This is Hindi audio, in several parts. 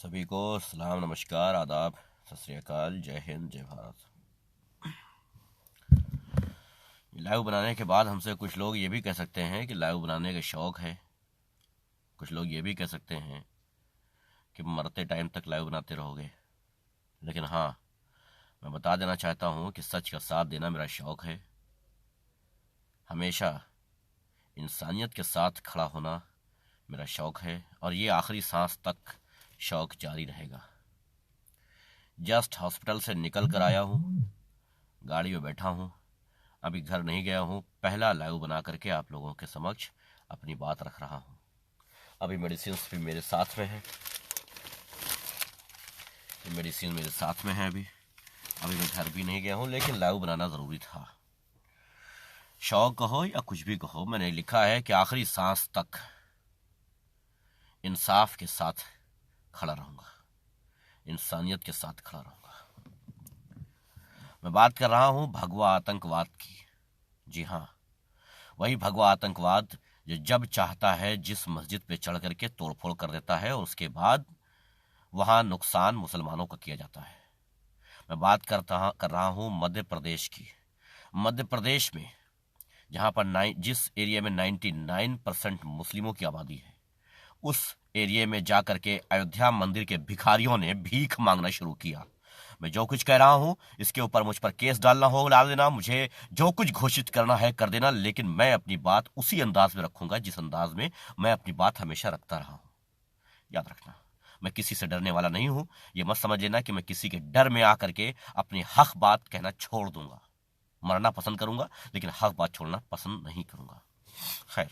सभी को सलाम, नमस्कार, आदाब, सत श्री अकाल, जय हिंद, जय भारत। लाइव बनाने के बाद हमसे कुछ लोग ये भी कह सकते हैं कि लाइव बनाने का शौक है। कुछ लोग ये भी कह सकते हैं कि मरते टाइम तक लाइव बनाते रहोगे। लेकिन हाँ, मैं बता देना चाहता हूँ कि सच का साथ देना मेरा शौक है। हमेशा इंसानियत के साथ खड़ा होना मेरा शौक है और ये आखिरी सांस तक शौक जारी रहेगा। जस्ट हॉस्पिटल से निकल कर आया हूँ, गाड़ी में बैठा हूँ, अभी घर नहीं गया हूँ। पहला लाइव बना करके आप लोगों के समक्ष अपनी बात रख रहा हूँ। अभी मेडिसिन भी मेरे साथ में है, मेडिसिन मेरे साथ में है। अभी मैं घर भी नहीं गया हूँ, लेकिन लाइव बनाना ज़रूरी था। शौक कहो या कुछ भी कहो, मैंने लिखा है कि आखिरी सांस तक इंसाफ के साथ खड़ा रहूंगा, इंसानियत के साथ खड़ा रहूंगा। मैं बात कर रहा हूं भगवा आतंकवाद की। जी हाँ, वही भगवा आतंकवाद जो जब चाहता है जिस मस्जिद पे चढ़ करके तोड़फोड़ कर देता है और उसके बाद वहां नुकसान मुसलमानों का किया जाता है। मैं बात कर रहा हूं मध्य प्रदेश की। मध्य प्रदेश में जहां पर जिस एरिया में 99% मुस्लिमों की आबादी है, उस एरिया में जाकर के अयोध्या मंदिर के भिखारियों ने भीख मांगना शुरू किया। मैं जो कुछ कह रहा हूं इसके ऊपर मुझ पर केस डालना हो डाल देना, मुझे जो कुछ घोषित करना है कर देना, लेकिन मैं अपनी बात उसी अंदाज में रखूंगा जिस अंदाज में मैं अपनी बात हमेशा रखता रहा हूं। याद रखना, मैं किसी से डरने वाला नहीं हूं। ये मत समझ लेना कि मैं किसी के डर में आकर के अपनी हक बात कहना छोड़ दूंगा। मरना पसंद करूंगा लेकिन हक बात छोड़ना पसंद नहीं करूंगा। खैर,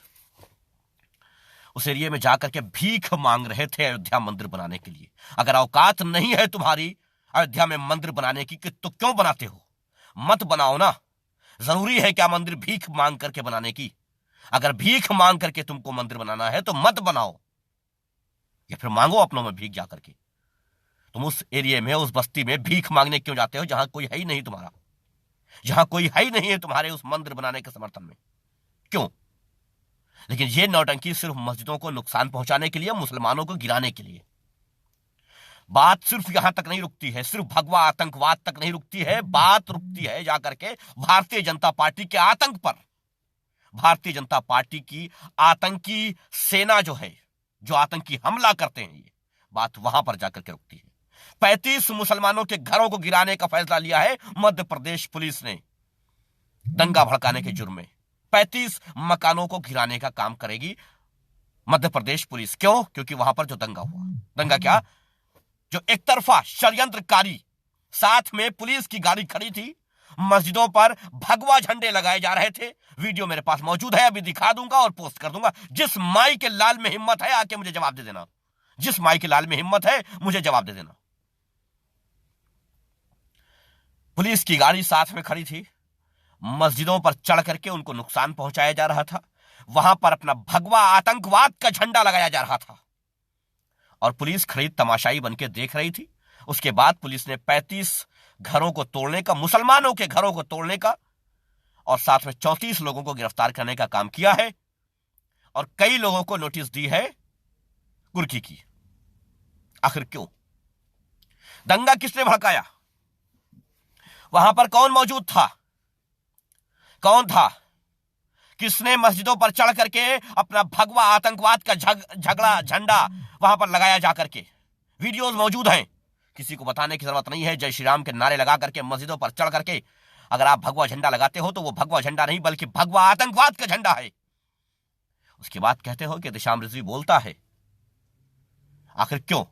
उस एरिया में जाकर के भीख मांग रहे थे अयोध्या मंदिर बनाने के लिए। अगर औकात नहीं है तुम्हारी अयोध्या में मंदिर बनाने की तो क्यों बनाते हो? मत बनाओ ना। जरूरी है क्या मंदिर भीख मांग करके बनाने की? अगर भीख मांग करके तुमको मंदिर बनाना है तो मत बनाओ, या फिर मांगो अपनों में भीख जाकर के। तुम उस एरिया में, उस बस्ती में भीख मांगने क्यों जाते हो जहां कोई है ही नहीं तुम्हारा, जहां कोई है ही नहीं है तुम्हारे उस मंदिर बनाने के समर्थन में? क्यों? लेकिन ये नौटंकी सिर्फ मस्जिदों को नुकसान पहुंचाने के लिए, मुसलमानों को गिराने के लिए। बात सिर्फ यहां तक नहीं रुकती है, सिर्फ भगवा आतंकवाद तक नहीं रुकती है। बात रुकती है जाकर के भारतीय जनता पार्टी के आतंक पर। भारतीय जनता पार्टी की आतंकी सेना जो है, जो आतंकी हमला करते हैं, ये बात वहां पर जाकर के रुकती है। 35 मुसलमानों के घरों को गिराने का फैसला लिया है मध्य प्रदेश पुलिस ने, दंगा भड़काने के जुर्म में। 35 मकानों को गिराने का काम करेगी मध्य प्रदेश पुलिस। क्यों? क्योंकि वहां पर जो दंगा हुआ, दंगा क्या, जो एक तरफा षड्यंत्रकारी, साथ में पुलिस की गाड़ी खड़ी थी, मस्जिदों पर भगवा झंडे लगाए जा रहे थे। वीडियो मेरे पास मौजूद है, अभी दिखा दूंगा और पोस्ट कर दूंगा। जिस माई के लाल में हिम्मत है आके मुझे जवाब दे देना। जिस माई के लाल में हिम्मत है मुझे जवाब दे देना। पुलिस की गाड़ी साथ में खड़ी थी, मस्जिदों पर चढ़ करके उनको नुकसान पहुंचाया जा रहा था। वहां पर अपना भगवा आतंकवाद का झंडा लगाया जा रहा था और पुलिस खड़ी तमाशाई बनके देख रही थी। उसके बाद पुलिस ने 35 घरों को तोड़ने का, मुसलमानों के घरों को तोड़ने का, और साथ में 34 लोगों को गिरफ्तार करने का काम किया है और कई लोगों को नोटिस दी है कुर्की की। आखिर क्यों? दंगा किसने भड़काया? वहां पर कौन मौजूद था? कौन था? किसने मस्जिदों पर चढ़ करके अपना भगवा आतंकवाद का झगड़ा झंडा वहां पर लगाया जाकर के? वीडियोस मौजूद हैं, किसी को बताने की जरूरत नहीं है। जय श्री राम के नारे लगा करके मस्जिदों पर चढ़ करके अगर आप भगवा झंडा लगाते हो तो वो भगवा झंडा नहीं बल्कि भगवा आतंकवाद का झंडा है। उसके बाद कहते हो कि दिशाम रिजवी बोलता है। आखिर क्यों?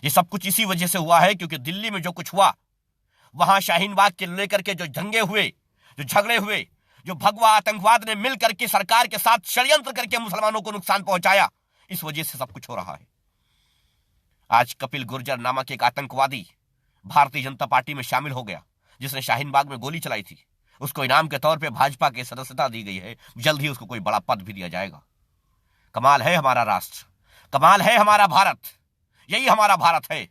ये सब कुछ इसी वजह से हुआ है क्योंकि दिल्ली में जो कुछ हुआ, वहां शाहीन बाग के लेकर के जो दंगे हुए, जो झगड़े हुए, जो भगवा आतंकवाद ने मिल करके सरकार के साथ षड्यंत्र करके मुसलमानों को नुकसान पहुंचाया, इस वजह से सब कुछ हो रहा है। आज कपिल गुर्जर नामक एक आतंकवादी भारतीय जनता पार्टी में शामिल हो गया, जिसने शाहीन बाग में गोली चलाई थी। उसको इनाम के तौर पे भाजपा की सदस्यता दी गई है। जल्द ही उसको कोई बड़ा पद भी दिया जाएगा। कमाल है हमारा राष्ट्र, कमाल है हमारा भारत। यही हमारा भारत है,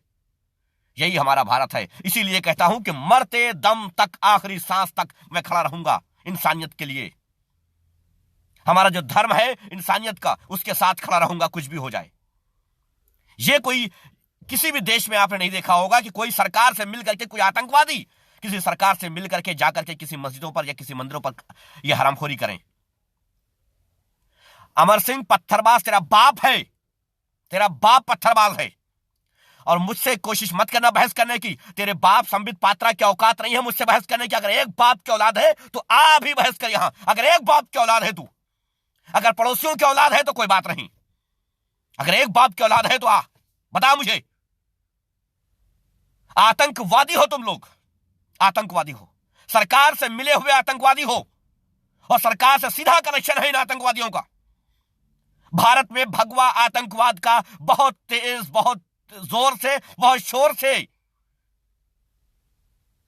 यही हमारा भारत है। इसीलिए कहता हूं कि मरते दम तक, आखिरी सांस तक मैं खड़ा रहूंगा इंसानियत के लिए। हमारा जो धर्म है इंसानियत का, उसके साथ खड़ा रहूंगा कुछ भी हो जाए। ये कोई किसी भी देश में आपने नहीं देखा होगा कि कोई सरकार से मिल करके कोई आतंकवादी किसी सरकार से मिल करके जाकर के किसी मस्जिदों पर या किसी मंदिरों पर यह हरामखोरी करें। अमर सिंह पत्थरबाज तेरा बाप है, तेरा बाप पत्थरबाज है। और मुझसे कोशिश मत करना बहस करने की, तेरे बाप संबित पात्रा की औकात नहीं है मुझसे बहस करने की। अगर एक बाप की औलाद है तो आ भी बहस कर यहां। अगर एक बाप की औलाद है तू, अगर पड़ोसियों की औलाद है तो कोई बात नहीं, अगर एक बाप की औलाद है तो आ बता मुझे। आतंकवादी हो तुम लोग, आतंकवादी हो, सरकार से मिले हुए आतंकवादी हो, और सरकार से सीधा कनेक्शन है इन आतंकवादियों का। भारत में भगवा आतंकवाद का बहुत तेज, बहुत जोर से, बहुत शोर से,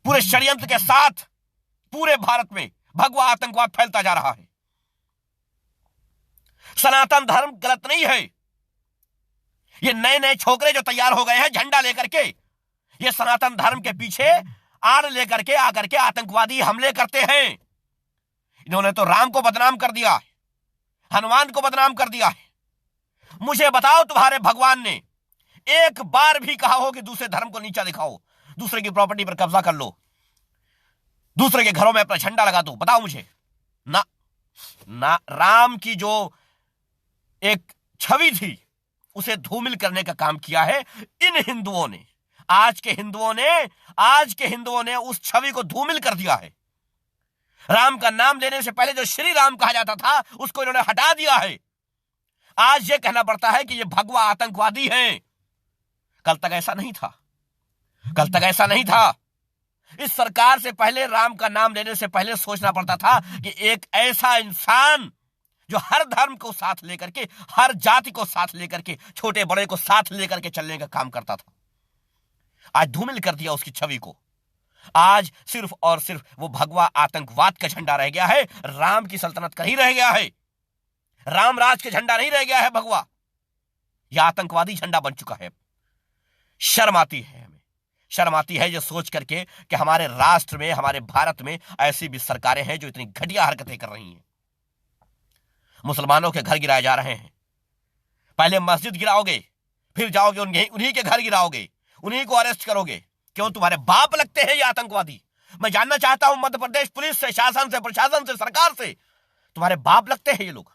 पूरे षड्यंत्र के साथ पूरे भारत में भगवा आतंकवाद फैलता जा रहा है। सनातन धर्म गलत नहीं है। ये नए नए छोकरे जो तैयार हो गए हैं झंडा लेकर के, ये सनातन धर्म के पीछे आड़ लेकर के आकर के आतंकवादी हमले करते हैं। इन्होंने तो राम को बदनाम कर दिया है, हनुमान को बदनाम कर दिया है। मुझे बताओ तुम्हारे भगवान ने एक बार भी कहा हो कि दूसरे धर्म को नीचा दिखाओ, दूसरे की प्रॉपर्टी पर कब्जा कर लो, दूसरे के घरों में अपना झंडा लगा दो? बताओ मुझे। ना ना, राम की जो एक छवि थी उसे धूमिल करने का काम किया है इन हिंदुओं ने। आज के हिंदुओं ने उस छवि को धूमिल कर दिया है। राम का नाम लेने से पहले जो श्री राम कहा जाता था उसको इन्होंने हटा दिया है। आज यह कहना पड़ता है कि ये भगवा आतंकवादी हैं। कल तक ऐसा नहीं था, कल तक ऐसा नहीं था। इस सरकार से पहले, राम का नाम लेने से पहले सोचना पड़ता था कि एक ऐसा इंसान जो हर धर्म को साथ लेकर के, हर जाति को साथ लेकर के, छोटे बड़े को साथ लेकर के चलने का काम करता था। आज धूमिल कर दिया उसकी छवि को। आज सिर्फ और सिर्फ वो भगवा आतंकवाद का झंडा रह गया है, राम की सल्तनत का नहीं रह गया है, राम राज का झंडा नहीं रह गया है भगवा, यह आतंकवादी झंडा बन चुका है। शर्म आती है हमें, शर्म आती है ये सोच करके कि हमारे राष्ट्र में, हमारे भारत में ऐसी भी सरकारें हैं जो इतनी घटिया हरकतें कर रही हैं। मुसलमानों के घर गिराए जा रहे हैं। पहले मस्जिद गिराओगे, फिर जाओगे उन्हीं के घर गिराओगे, उन्हीं को अरेस्ट करोगे। क्यों? तुम्हारे बाप लगते हैं ये आतंकवादी। मैं जानना चाहता हूं मध्य प्रदेश पुलिस से, शासन से, प्रशासन से, सरकार से, तुम्हारे बाप लगते हैं ये लोग?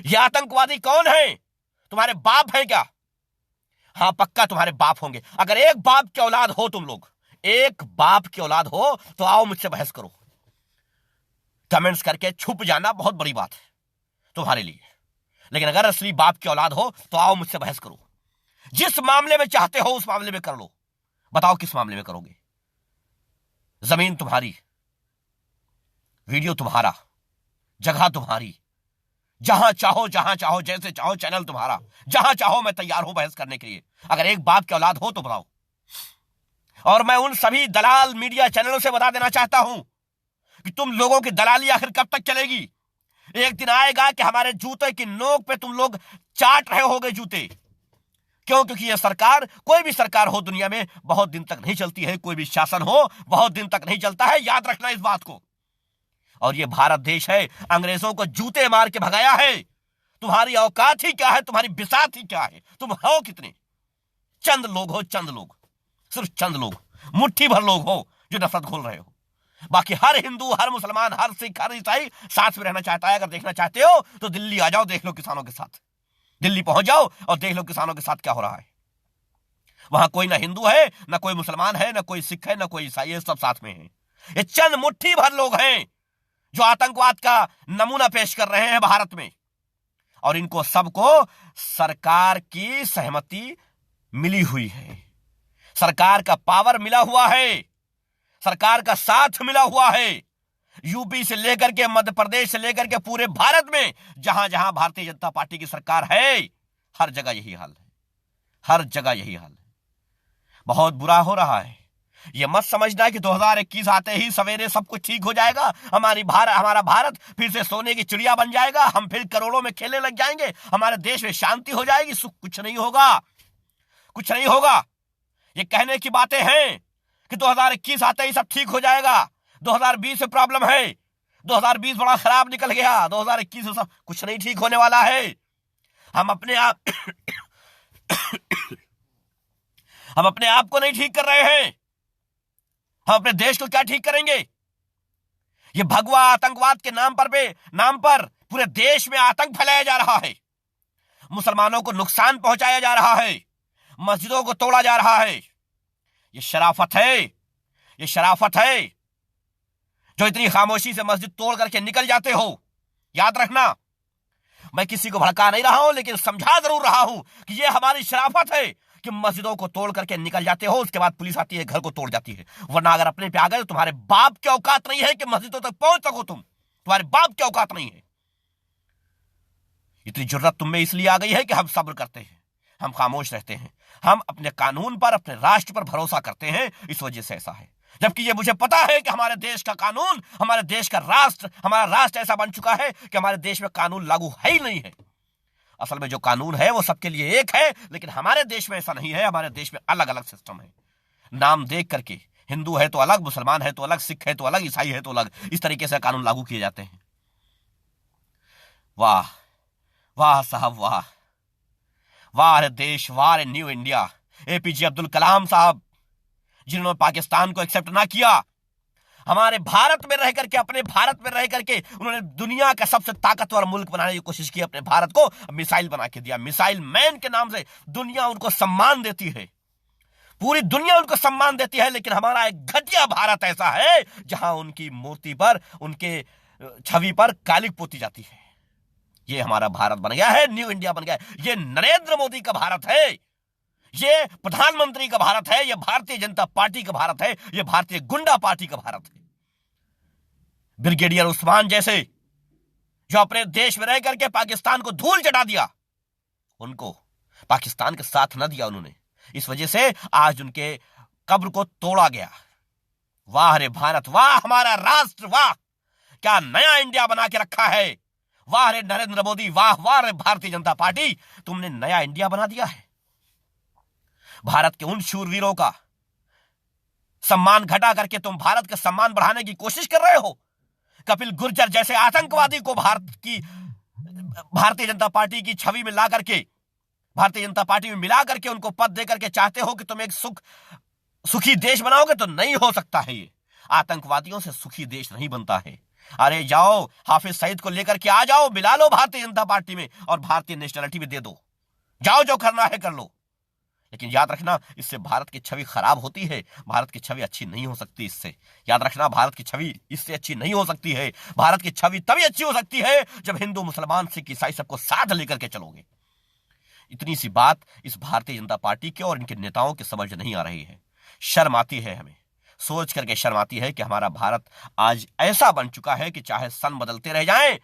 ये आतंकवादी कौन है? तुम्हारे बाप है क्या? हां, पक्का तुम्हारे बाप होंगे। अगर एक बाप की औलाद हो तुम लोग, एक बाप की औलाद हो तो आओ मुझसे बहस करो। कमेंट्स करके छुप जाना बहुत बड़ी बात है तुम्हारे लिए, लेकिन अगर असली बाप की औलाद हो तो आओ मुझसे बहस करो। जिस मामले में चाहते हो उस मामले में कर लो। बताओ किस मामले में करोगे? जमीन तुम्हारी, वीडियो तुम्हारा, जगह तुम्हारी, जहां चाहो जैसे चाहो चैनल तुम्हारा, जहां चाहो मैं तैयार हूं बहस करने के लिए। अगर एक बाप की औलाद हो तो बताओ। और मैं उन सभी दलाल मीडिया चैनलों से बता देना चाहता हूं कि तुम लोगों की दलाली आखिर कब तक चलेगी? एक दिन आएगा कि हमारे जूते की नोक पे तुम लोग चाट रहे होगे जूते। क्यों? क्योंकि यह सरकार, कोई भी सरकार हो दुनिया में, बहुत दिन तक नहीं चलती है। कोई भी शासन हो बहुत दिन तक नहीं चलता है, याद रखना इस बात को। और यह भारत देश है, अंग्रेजों को जूते मार के भगाया है। तुम्हारी औकात ही क्या है? तुम्हारी बिसात ही क्या है? तुम हो कितने? चंद लोग हो, चंद लोग, सिर्फ चंद लोग, मुट्ठी भर लोग हो जो नफरत घोल रहे हो। बाकी हर हिंदू, हर मुसलमान, हर सिख, हर ईसाई साथ में रहना चाहता है। अगर देखना चाहते हो तो दिल्ली आ जाओ, देख लो किसानों के साथ। दिल्ली पहुंच जाओ और देख लो किसानों के साथ क्या हो रहा है। वहां कोई ना हिंदू है, ना कोई मुसलमान है, ना कोई सिख है, ना कोई ईसाई है, सब साथ में है। ये चंद मुट्ठी भर लोग हैं जो आतंकवाद का नमूना पेश कर रहे हैं भारत में। और इनको सबको सरकार की सहमति मिली हुई है, सरकार का पावर मिला हुआ है, सरकार का साथ मिला हुआ है। यूपी से लेकर के, मध्य प्रदेश से लेकर के पूरे भारत में जहां जहां भारतीय जनता पार्टी की सरकार है, हर जगह यही हाल है, हर जगह यही हाल है। बहुत बुरा हो रहा है। यह मत समझना कि 2021 आते ही सवेरे सब कुछ ठीक हो जाएगा, हमारा भारत फिर से सोने की चिड़िया बन जाएगा, हम फिर करोड़ों में खेलने लग जाएंगे, हमारे देश में शांति हो जाएगी। सुख कुछ नहीं होगा, कुछ नहीं होगा। ये कहने की बातें हैं कि 2021 आते ही सब ठीक हो जाएगा। 2020 में प्रॉब्लम है, 2020 बड़ा खराब निकल गया, 2021 से सब कुछ नहीं ठीक होने वाला है। हम अपने आप हम अपने आप को नहीं ठीक कर रहे हैं, हम अपने देश को क्या ठीक करेंगे? ये भगवा आतंकवाद के नाम पर पूरे देश में आतंक फैलाया जा रहा है, मुसलमानों को नुकसान पहुंचाया जा रहा है, मस्जिदों को तोड़ा जा रहा है। ये शराफत है, ये शराफत है जो इतनी खामोशी से मस्जिद तोड़ करके निकल जाते हो। याद रखना, मैं किसी को भड़का नहीं रहा हूं, लेकिन समझा जरूर रहा हूं कि यह हमारी शराफत है कि मस्जिदों को तोड़ करके निकल जाते हो, उसके बाद पुलिस आती है, घर को तोड़ जाती है। वरना अगर अपने पे आ गए तो तुम्हारे बाप की औकात नहीं है कि मस्जिदों तक पहुंच सको, तुम्हारे बाप की औकात नहीं है। इतनी जुर्रत तुम में इसलिए आ गई है कि हम सब्र करते हैं, हम खामोश रहते हैं, हम अपने कानून पर, अपने राष्ट्र पर भरोसा करते हैं, इस वजह से ऐसा है। जबकि ये मुझे पता है कि हमारे देश का कानून, हमारे देश का राष्ट्र, हमारा राष्ट्र ऐसा बन चुका है कि हमारे देश में कानून लागू है ही नहीं है। असल में जो कानून है वो सबके लिए एक है, लेकिन हमारे देश में ऐसा नहीं है। हमारे देश में अलग अलग सिस्टम है, नाम देख करके, हिंदू है तो अलग, मुसलमान है तो अलग, सिख है तो अलग, ईसाई है तो अलग, इस तरीके से कानून लागू किए जाते हैं। वाह वाह साहब, वाह वाह रे देश, वाह रे new India. APJ Abdul Kalam साहब, जिन्होंने पाकिस्तान को एक्सेप्ट ना किया, हमारे भारत में रह करके, अपने भारत में रह करके उन्होंने दुनिया का सबसे ताकतवर मुल्क बनाने की कोशिश की, अपने भारत को मिसाइल बना के दिया। मिसाइल मैन के नाम से दुनिया उनको सम्मान देती है, पूरी दुनिया उनको सम्मान देती है, लेकिन हमारा एक घटिया भारत ऐसा है जहां उनकी मूर्ति पर, उनके छवि पर कालिक पोती जाती है। ये हमारा भारत बन गया है, न्यू इंडिया बन गया है। ये नरेंद्र मोदी का भारत है, ये प्रधानमंत्री का भारत है, ये भारतीय जनता पार्टी का भारत है, ये भारतीय गुंडा पार्टी का भारत है। ब्रिगेडियर उस्मान जैसे जो अपने देश में रह करके पाकिस्तान को धूल चटा दिया, उनको पाकिस्तान के साथ न दिया उन्होंने, इस वजह से आज उनके कब्र को तोड़ा गया। वाह रे भारत, वाह हमारा राष्ट्र, वाह क्या नया इंडिया बना के रखा है। वाह रे नरेंद्र मोदी, वाह वाह रे भारतीय जनता पार्टी, तुमने नया इंडिया बना दिया है। भारत के उन शूरवीरों का सम्मान घटा करके तुम भारत का सम्मान बढ़ाने की कोशिश कर रहे हो। कपिल गुर्जर जैसे आतंकवादी को भारतीय जनता पार्टी की छवि में ला करके, भारतीय जनता पार्टी में मिला करके उनको पद दे करके चाहते हो कि तुम एक सुखी देश बनाओगे, तो नहीं हो सकता है। ये आतंकवादियों से सुखी देश नहीं बनता है। अरे जाओ, हाफिज सईद को लेकर के आ जाओ, मिला लो भारतीय जनता पार्टी में और भारतीय नेशनलिटी भी दे दो, जाओ जो करना है कर लो। लेकिन याद रखना, इससे भारत की छवि खराब होती है, भारत की छवि अच्छी नहीं हो सकती इससे। याद रखना, भारत की छवि इससे अच्छी नहीं हो सकती है। भारत की छवि तभी अच्छी हो सकती है जब हिंदू, मुसलमान, सिख, ईसाई सबको साथ लेकर के चलोगे। इतनी सी बात इस भारतीय जनता पार्टी के और इनके नेताओं की समझ नहीं आ रही है। शर्म आती है, हमें सोच करके शर्म आती है कि हमारा भारत आज ऐसा बन चुका है कि चाहे सन बदलते रह जाएं,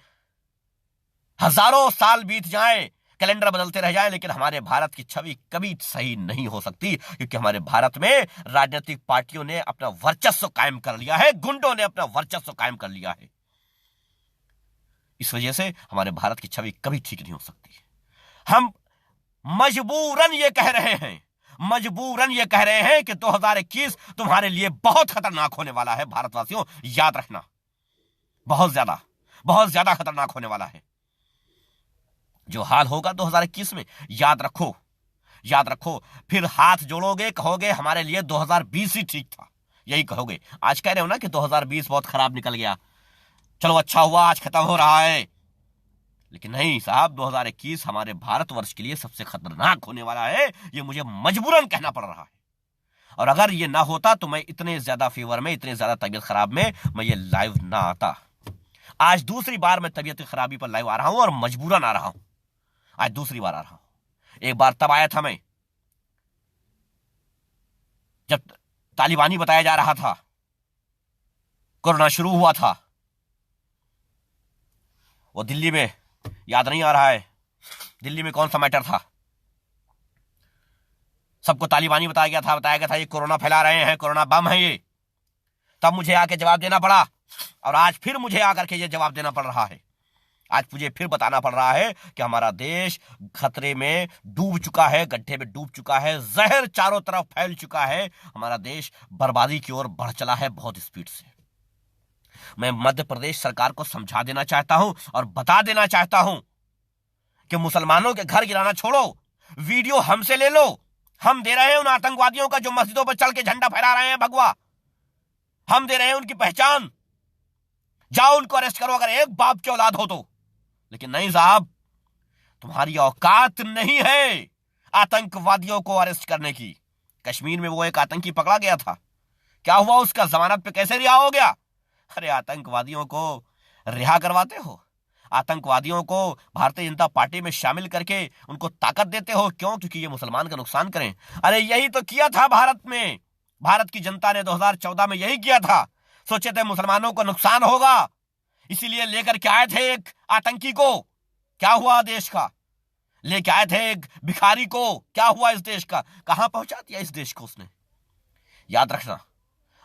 हजारों साल बीत जाएं, कैलेंडर बदलते रह जाए, लेकिन हमारे भारत की छवि कभी सही नहीं हो सकती, क्योंकि हमारे भारत में राजनीतिक पार्टियों ने अपना वर्चस्व कायम कर लिया है, गुंडों ने अपना वर्चस्व कायम कर लिया है। इस वजह से हमारे भारत की छवि कभी ठीक नहीं हो सकती। हम मजबूरन ये कह रहे हैं, मजबूरन ये कह रहे हैं कि 2021 तुम्हारे लिए बहुत खतरनाक होने वाला है। भारतवासियों याद रखना, बहुत ज्यादा खतरनाक होने वाला है। जो हाल होगा 2021 में, याद रखो, फिर हाथ जोड़ोगे, कहोगे हमारे लिए 2020 ही ठीक था, यही कहोगे। आज कह रहे हो ना कि 2020 बहुत खराब निकल गया, चलो अच्छा हुआ आज खत्म हो रहा है, लेकिन नहीं साहब, 2021 हमारे भारतवर्ष के लिए सबसे खतरनाक होने वाला है। ये मुझे मजबूरन कहना पड़ रहा है, और अगर ये ना होता तो मैं इतने ज्यादा फीवर में, इतने ज्यादा तबीयत खराब में मैं ये लाइव ना आता। आज दूसरी बार मैं तबीयत खराबी पर लाइव आ रहा हूं और मजबूरन आ रहा हूं। आज दूसरी बार आ रहा हूं। एक बार तब आया था मैं जब तालिबानी बताया जा रहा था, कोरोना शुरू हुआ था, वो दिल्ली में, याद नहीं आ रहा है दिल्ली में कौन सा मैटर था, सबको तालिबानी बताया गया था ये कोरोना फैला रहे हैं, कोरोना बम है ये। तब मुझे आके जवाब देना पड़ा, और आज फिर मुझे आकर के ये जवाब देना पड़ रहा है। आज मुझे फिर बताना पड़ रहा है कि हमारा देश खतरे में डूब चुका है, गड्ढे में डूब चुका है, जहर चारों तरफ फैल चुका है, हमारा देश बर्बादी की ओर बढ़ चला है बहुत स्पीड से। मैं मध्य प्रदेश सरकार को समझा देना चाहता हूं और बता देना चाहता हूं कि मुसलमानों के घर गिराना छोड़ो, वीडियो हमसे ले लो, हम दे रहे हैं उन आतंकवादियों का जो मस्जिदों पर चढ़ के झंडा फहरा रहे हैं भगवा, हम दे रहे हैं उनकी पहचान। जाओ उनको अरेस्ट करो अगर एक बाप की औलाद हो तो। लेकिन नहीं साहब, तुम्हारी औकात नहीं है आतंकवादियों को अरेस्ट करने की। कश्मीर में वो एक आतंकी पकड़ा गया था, क्या हुआ उसका? जमानत पे कैसे रिहा हो गया? अरे आतंकवादियों को रिहा करवाते हो, आतंकवादियों को भारतीय जनता पार्टी में शामिल करके उनको ताकत देते हो। क्यों? क्योंकि ये मुसलमान का नुकसान करें। अरे यही तो किया था भारत में, भारत की जनता ने 2014 में यही किया था। सोचे थे मुसलमानों को नुकसान होगा, इसीलिए लेकर के आए थे एक आतंकी को। क्या हुआ देश का? लेके आए थे एक भिखारी को, क्या हुआ इस देश का? कहां पहुंचा दिया इस देश को उसने। याद रखना,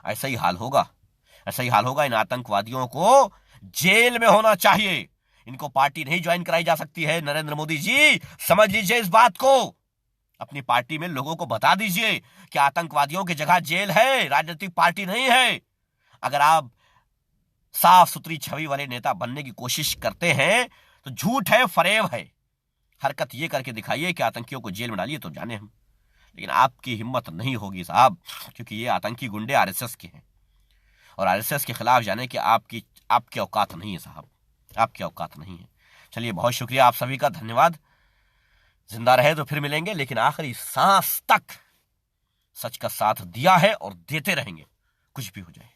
ऐसा ही हाल होगा, ऐसा ही हाल होगा। इन आतंकवादियों को जेल में होना चाहिए, इनको पार्टी नहीं ज्वाइन कराई जा सकती है। नरेंद्र मोदी जी समझ लीजिए इस बात को, अपनी पार्टी में लोगों को बता दीजिए कि आतंकवादियों की जगह जेल है, राजनीतिक पार्टी नहीं है। अगर आप साफ सुथरी छवि वाले नेता बनने की कोशिश करते हैं तो झूठ है, फरेब है। हरकत ये करके दिखाइए कि आतंकियों को जेल में डालिए तो जाने हम। लेकिन आपकी हिम्मत नहीं होगी साहब, क्योंकि ये आतंकी गुंडे आरएसएस के हैं और आरएसएस के खिलाफ जाने की आपकी औकात नहीं है साहब, आपकी औकात नहीं है। चलिए, बहुत शुक्रिया आप सभी का, धन्यवाद। जिंदा रहे तो फिर मिलेंगे, लेकिन आखिरी सांस तक सच का साथ दिया है और देते रहेंगे, कुछ भी हो जाए।